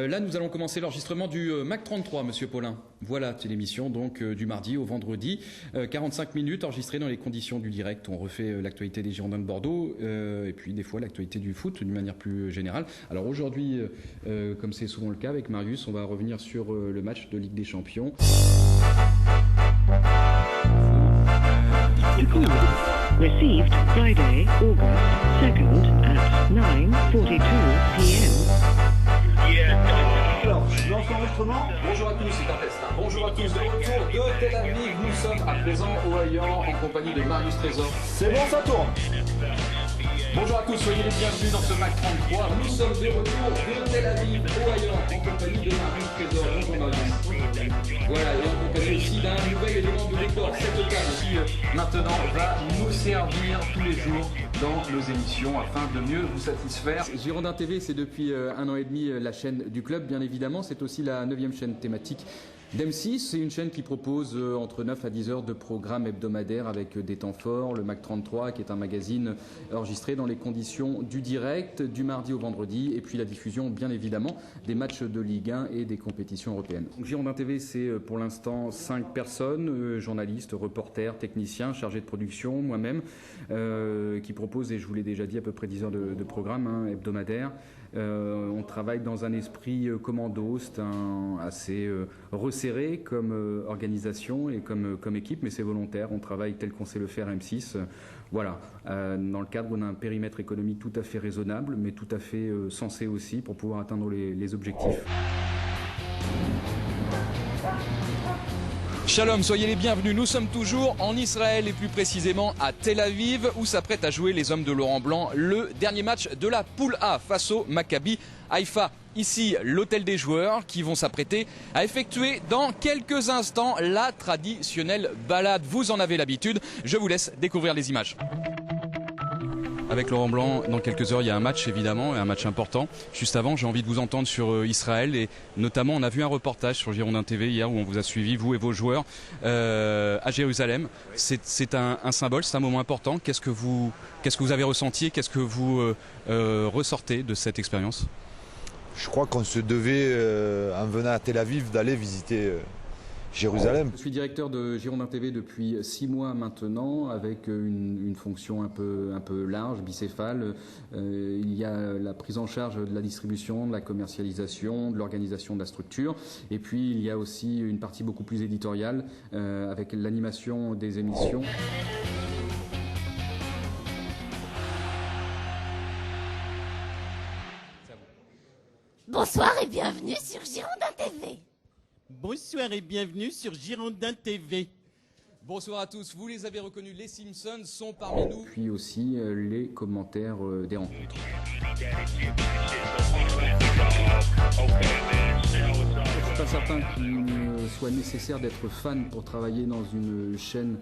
Là, nous allons commencer l'enregistrement du Mac 33, Monsieur Paulin. Voilà, c'est l'émission donc du mardi au vendredi. 45 minutes enregistrées dans les conditions du direct. On refait l'actualité des Girondins de Bordeaux et puis des fois l'actualité du foot d'une manière plus générale. Alors aujourd'hui, comme c'est souvent le cas avec Marius, on va revenir sur le match de Ligue des Champions. Received Friday, August 2nd at 9:42 p.m. Alors, lance l'enregistrement. Bonjour à tous, c'est un test. Bonjour à tous, de retour de Tel Aviv. Nous sommes à présent au Hayan en compagnie de Marius Trésor. C'est bon, ça tourne. Bonjour à tous, soyez les bienvenus dans ce Mac 33. Nous sommes de retour de Tel Aviv au Hayan en compagnie de Marius Trésor. Bonjour Marius. Voilà, et en compagnie aussi d'un nouvel élément de décor, cette table qui maintenant va nous servir tous les jours dans nos émissions afin de mieux vous satisfaire. Girondins TV, c'est depuis 1 an et demi la chaîne du club, bien évidemment. C'est aussi la 9e chaîne thématique d'M6. C'est une chaîne qui propose entre 9 à 10 heures de programmes hebdomadaires avec des temps forts. Le Mac 33, qui est un magazine enregistré dans les conditions du direct, du mardi au vendredi, et puis la diffusion, bien évidemment, des matchs de Ligue 1 et des compétitions européennes. Donc, Girondins TV, c'est pour l'instant 5 personnes, journalistes, reporters, techniciens, chargés de production, moi-même, qui proposent, et je vous l'ai déjà dit, à peu près 10 heures de programme hebdomadaires. On travaille dans un esprit commando, c'est assez resserré comme organisation et comme équipe, mais c'est volontaire. On travaille tel qu'on sait le faire M6. Voilà, dans le cadre d'un périmètre économique tout à fait raisonnable, mais tout à fait sensé aussi pour pouvoir atteindre les objectifs. Shalom, soyez les bienvenus. Nous sommes toujours en Israël et plus précisément à Tel Aviv où s'apprêtent à jouer les hommes de Laurent Blanc le dernier match de la poule A face au Maccabi Haïfa. Ici, l'hôtel des joueurs qui vont s'apprêter à effectuer dans quelques instants la traditionnelle balade. Vous en avez l'habitude. Je vous laisse découvrir les images. Avec Laurent Blanc, dans quelques heures, il y a un match évidemment, et un match important. Juste avant, j'ai envie de vous entendre sur Israël et notamment, on a vu un reportage sur Girondins TV hier où on vous a suivi, vous et vos joueurs, à Jérusalem. C'est un symbole, c'est un moment important. Qu'est-ce que vous avez ressenti? Qu'est-ce que vous ressortez de cette expérience? Je crois qu'on se devait, en venant à Tel Aviv, d'aller visiter Jérusalem. Je suis directeur de Girondins TV depuis 6 mois maintenant, avec une fonction un peu large, bicéphale. Il y a la prise en charge de la distribution, de la commercialisation, de l'organisation de la structure. Et puis il y a aussi une partie beaucoup plus éditoriale, avec l'animation des émissions. Bonsoir et bienvenue sur Girondins TV. Bonsoir et bienvenue sur Girondins TV. Bonsoir à tous, vous les avez reconnus, les Simpsons sont parmi nous. Puis aussi les commentaires des rencontres. Je suis pas certain qu'il soit nécessaire d'être fan pour travailler dans une chaîne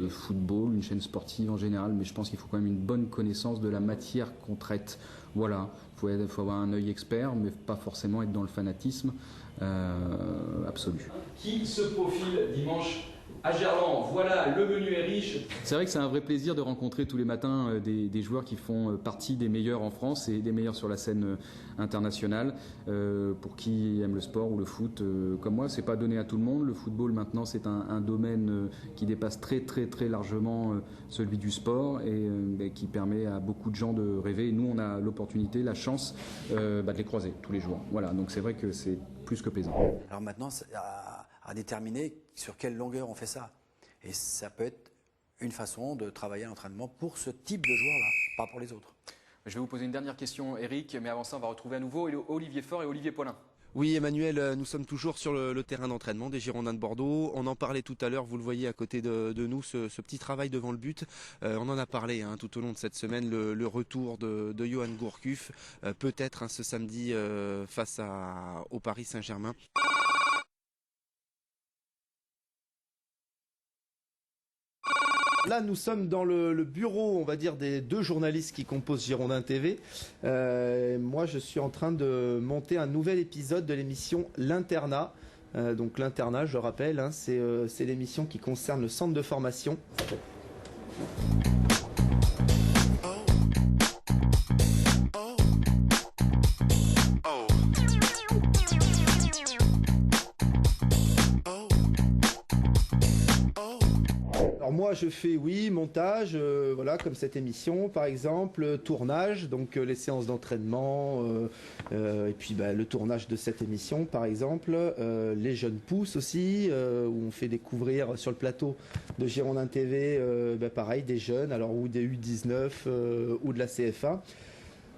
football, une chaîne sportive en général, mais je pense qu'il faut quand même une bonne connaissance de la matière qu'on traite. Voilà, il faut avoir un œil expert, mais pas forcément être dans le fanatisme absolu. Qui se profile dimanche à Gerland? Voilà, le menu est riche. C'est vrai que c'est un vrai plaisir de rencontrer tous les matins des joueurs qui font partie des meilleurs en France et des meilleurs sur la scène internationale. Pour qui aime le sport ou le foot comme moi, c'est pas donné à tout le monde. Le football maintenant c'est un domaine qui dépasse très largement celui du sport et qui permet à beaucoup de gens de rêver. Et nous on a l'opportunité, la chance de les croiser tous les jours. Voilà, donc c'est vrai que c'est plus que plaisant. Alors maintenant, à déterminer sur quelle longueur on fait ça. Et ça peut être une façon de travailler à l'entraînement pour ce type de joueur-là, pas pour les autres. Je vais vous poser une dernière question, Eric, mais avant ça, on va retrouver à nouveau Olivier Faure et Olivier Paulin. Oui, Emmanuel, nous sommes toujours sur le terrain d'entraînement des Girondins de Bordeaux. On en parlait tout à l'heure, vous le voyez à côté de nous, ce petit travail devant le but. On en a parlé tout au long de cette semaine, le retour de Johan Gourcuff, peut-être ce samedi face au Paris Saint-Germain. Là, nous sommes dans le bureau, on va dire, des 2 journalistes qui composent Girondins TV. Moi, je suis en train de monter un nouvel épisode de l'émission L'Internat. Donc l'Internat, je rappelle, c'est l'émission qui concerne le centre de formation. moi je fais montage, voilà, comme cette émission par exemple, tournage, donc les séances d'entraînement, et puis le tournage de cette émission par exemple, les jeunes pousses aussi, où on fait découvrir sur le plateau de Girondins TV, pareil, des jeunes, alors ou des U19 ou de la CFA.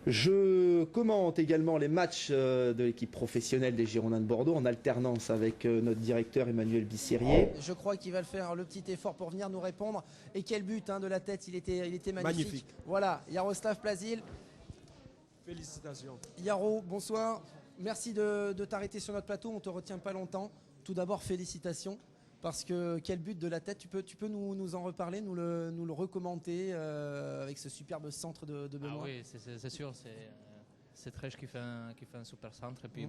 Je commente également les matchs de l'équipe professionnelle des Girondins de Bordeaux en alternance avec notre directeur Emmanuel Bissirier. Je crois qu'il va le faire le petit effort pour venir nous répondre. Et quel but de la tête, il était magnifique. Voilà, Yaroslav Plazil. Félicitations. Yaro, bonsoir. Merci de t'arrêter sur notre plateau, on ne te retient pas longtemps. Tout d'abord, félicitations. Parce que quel but de la tête, tu peux nous en reparler, nous le recommenter avec ce superbe centre de Benoît. Oui, c'est sûr, c'est Trèche qui fait un super centre. Et puis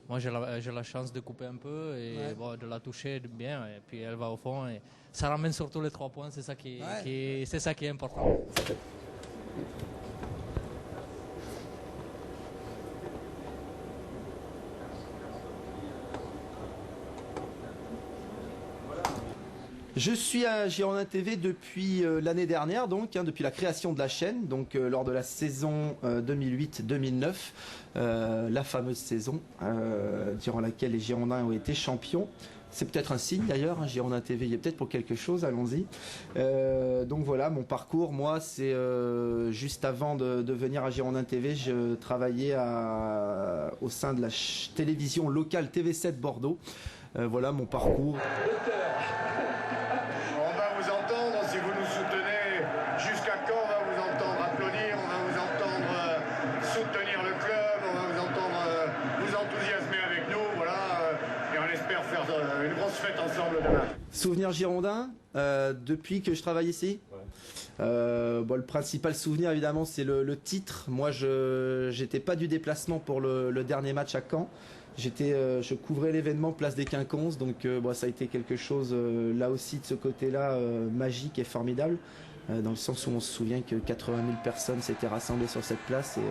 moi j'ai la chance de couper un peu et de la toucher bien. Et puis elle va au fond et ça ramène surtout les 3 points, c'est ça qui est important. Je suis à Girondins TV depuis l'année dernière, depuis la création de la chaîne, lors de la saison 2008-2009, la fameuse saison durant laquelle les Girondins ont été champions. C'est peut-être un signe d'ailleurs, Girondins TV, il y a peut-être pour quelque chose, allons-y. Donc voilà, mon parcours, moi, c'est juste avant de venir à Girondins TV, je travaillais au sein de la télévision locale TV7 Bordeaux. Voilà mon parcours. Si vous nous soutenez, jusqu'à quand on va vous entendre applaudir, on va vous entendre soutenir le club, on va vous entendre vous enthousiasmer avec nous, voilà, et on espère faire une grosse fête ensemble demain. Souvenir Girondin, depuis que je travaille ici. Le principal souvenir évidemment c'est le titre. Moi j'étais pas du déplacement pour le dernier match à Caen. Je couvrais l'événement Place des Quinconces, donc ça a été quelque chose là aussi de ce côté-là magique et formidable, dans le sens où on se souvient que 80 000 personnes s'étaient rassemblées sur cette place et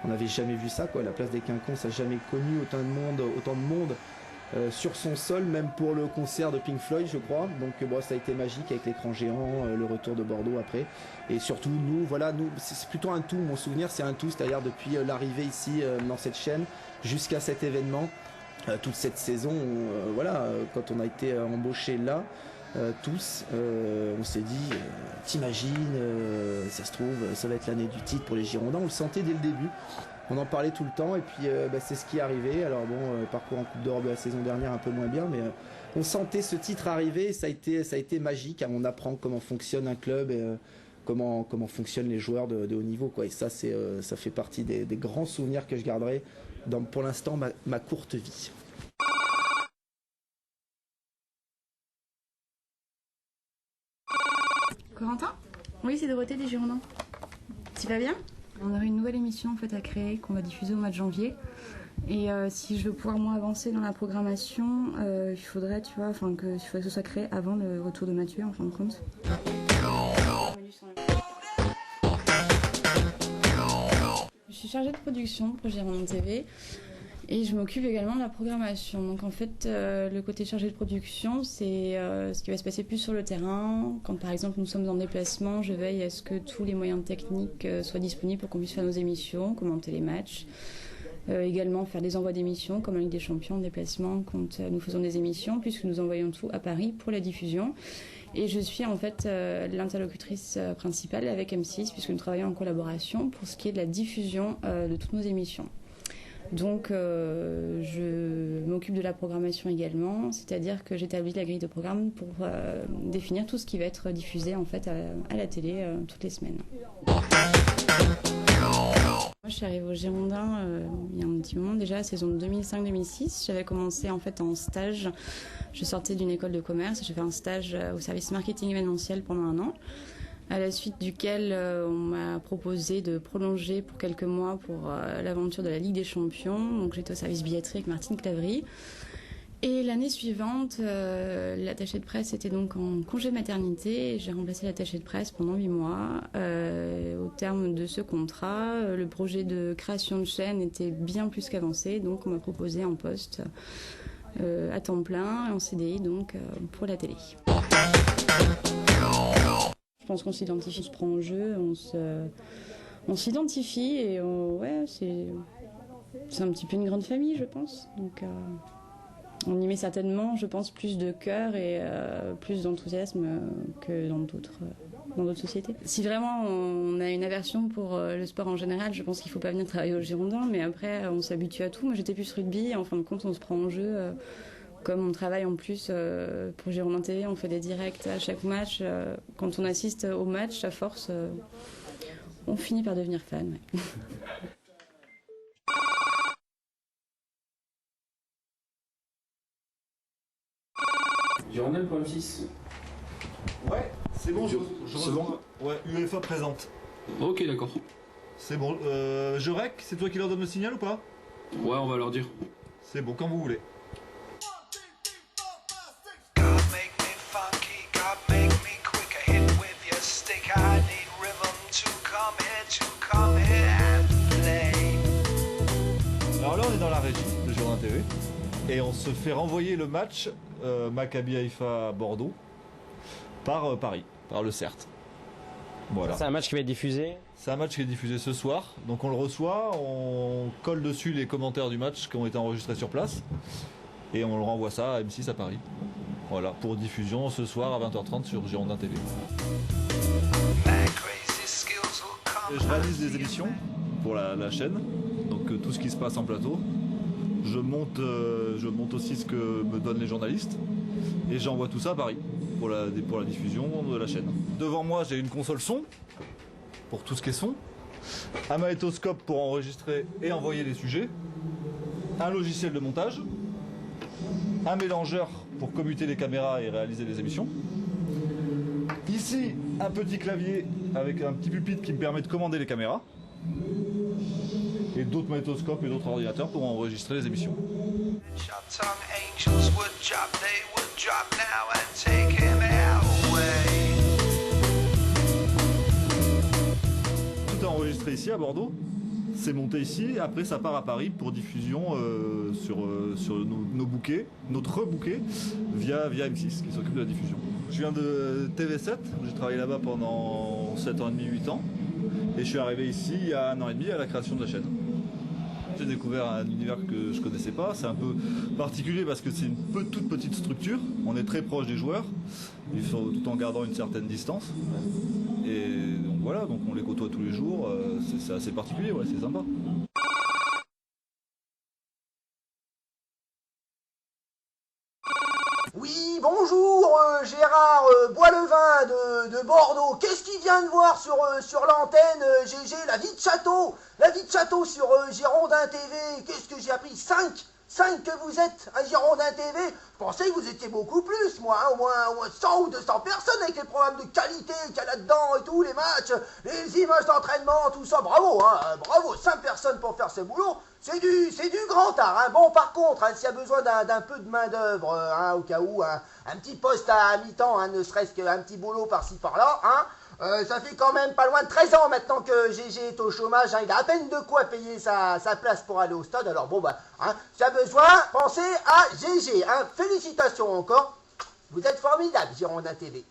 on n'avait jamais vu ça, quoi. La Place des Quinconces n'a jamais connu autant de monde sur son sol, même pour le concert de Pink Floyd, je crois. Donc ça a été magique avec l'écran géant, le retour de Bordeaux après, et surtout nous, c'est plutôt un tout. Mon souvenir, c'est un tout, c'est-à-dire depuis l'arrivée ici dans cette chaîne jusqu'à cet événement, toute cette saison, quand on a été embauchés là, tous, on s'est dit, t'imagines, ça se trouve, ça va être l'année du titre pour les Girondins. On le sentait dès le début. On en parlait tout le temps et puis c'est ce qui est arrivé. Alors parcours en Coupe d'Europe de la saison dernière un peu moins bien, mais on sentait ce titre arriver et ça a été magique. On apprend comment fonctionne un club et comment fonctionnent les joueurs de haut niveau, quoi. Et ça, ça fait partie des grands souvenirs que je garderai dans, pour l'instant, ma courte vie. Corentin ? Oui, c'est Dorothée des Girondins. Tu vas bien ? On aurait une nouvelle émission en fait à créer qu'on va diffuser au mois de janvier. Et si je veux pouvoir moins avancer dans la programmation, il faudrait, que ce soit créé avant le retour de Mathieu en fin de compte. Je suis chargée de production pour Girondins TV et je m'occupe également de la programmation. Donc en fait, le côté chargé de production, c'est ce qui va se passer plus sur le terrain. Quand par exemple nous sommes en déplacement, je veille à ce que tous les moyens techniques soient disponibles pour qu'on puisse faire nos émissions, commenter les matchs. Également faire des envois d'émissions comme la Ligue des Champions en déplacement quand nous faisons des émissions, puisque nous envoyons tout à Paris pour la diffusion. Et je suis en fait l'interlocutrice principale avec M6, puisque nous travaillons en collaboration pour ce qui est de la diffusion de toutes nos émissions. Donc je m'occupe de la programmation également, c'est-à-dire que j'établis la grille de programme pour définir tout ce qui va être diffusé en fait à la télé toutes les semaines. Moi, je suis arrivée au Girondins il y a un petit moment déjà, saison 2005-2006. J'avais commencé en fait en stage. Je sortais d'une école de commerce. J'ai fait un stage au service marketing événementiel pendant 1 an. À la suite duquel on m'a proposé de prolonger pour quelques mois pour l'aventure de la Ligue des Champions. Donc j'étais au service billetterie avec Martine Clavry. Et l'année suivante, l'attaché de presse était donc en congé maternité. J'ai remplacé l'attaché de presse pendant 8 mois. Au terme de ce contrat, le projet de création de chaîne était bien plus qu'avancé. Donc on m'a proposé un poste à temps plein, en CDI donc pour la télé. Je pense qu'on s'identifie, on se prend en jeu, on s'identifie et ouais, c'est un petit peu une grande famille, je pense. Donc on y met certainement, je pense, plus de cœur et plus d'enthousiasme que dans d'autres sociétés. Si vraiment on a une aversion pour le sport en général, je pense qu'il ne faut pas venir travailler au Girondin, mais après on s'habitue à tout. Moi j'étais plus rugby et en fin de compte on se prend en jeu. Comme on travaille en plus pour Girondin TV, on fait des directs à chaque match. Quand on assiste au match, à force, on finit par devenir fan. Ouais. Girondin.m6. Ouais, c'est bon, je c'est bon. Ouais, UEFA présente. Ok, d'accord. C'est bon. Jorek, c'est toi qui leur donne le signal ou pas? Ouais, on va leur dire. C'est bon, quand vous voulez. Alors là, on est dans la régie de Girondin TV et on se fait renvoyer le match Maccabi Haïfa Bordeaux par Paris, par le CERT. Voilà. C'est un match qui va être diffusé? C'est un match qui est diffusé ce soir, donc on le reçoit, on colle dessus les commentaires du match qui ont été enregistrés sur place et on le renvoie ça à M6 à Paris. Voilà, pour diffusion ce soir à 20h30 sur Girondin TV. Je réalise des émissions pour la chaîne, donc tout ce qui se passe en plateau. Je monte aussi ce que me donnent les journalistes et j'envoie tout ça à Paris pour la diffusion de la chaîne. Devant moi j'ai une console son pour tout ce qui est son, un magnétoscope pour enregistrer et envoyer les sujets, un logiciel de montage, un mélangeur pour commuter les caméras et réaliser les émissions. Ici un petit clavier avec un petit pupitre qui me permet de commander les caméras. Et d'autres magnétoscopes et d'autres ordinateurs pour enregistrer les émissions. Tout est enregistré ici à Bordeaux, c'est monté ici, après ça part à Paris pour diffusion sur nos bouquets, notre bouquet via M6 qui s'occupe de la diffusion. Je viens de TV7, j'ai travaillé là-bas pendant 7 ans et demi, 8 ans. Et je suis arrivé ici il y a 1 an et demi à la création de la chaîne. J'ai découvert un univers que je ne connaissais pas, c'est un peu particulier parce que c'est une toute petite structure, on est très proche des joueurs, tout en gardant une certaine distance. Et donc voilà, donc on les côtoie tous les jours, c'est assez particulier, ouais, c'est sympa. Oui, bonjour, Gérard Boislevin de Bordeaux. Qu'est-ce qu'il vient de voir sur l'antenne, GG? La vie de château sur Girondin TV. Qu'est-ce que j'ai appris? 5 que vous êtes à Girondin TV. Je pensais que vous étiez beaucoup plus, moi, hein, au moins 100 ou 200 personnes avec les programmes de qualité qu'il y a là-dedans et tout, les matchs, les images d'entraînement, tout ça. Bravo, hein, bravo, 5 personnes pour faire ce boulot. C'est du grand art, hein. Bon, par contre, hein, s'il y a besoin d'un peu de main-d'œuvre, hein, au cas où, un petit poste à mi-temps, hein, ne serait-ce qu'un petit boulot par-ci par-là, hein. Ça fait quand même pas loin de 13 ans maintenant que GG est au chômage, hein, il a à peine de quoi payer sa place pour aller au stade, alors bon bah, hein, si y a besoin, pensez à GG, hein. Félicitations encore, vous êtes formidable Girondin TV.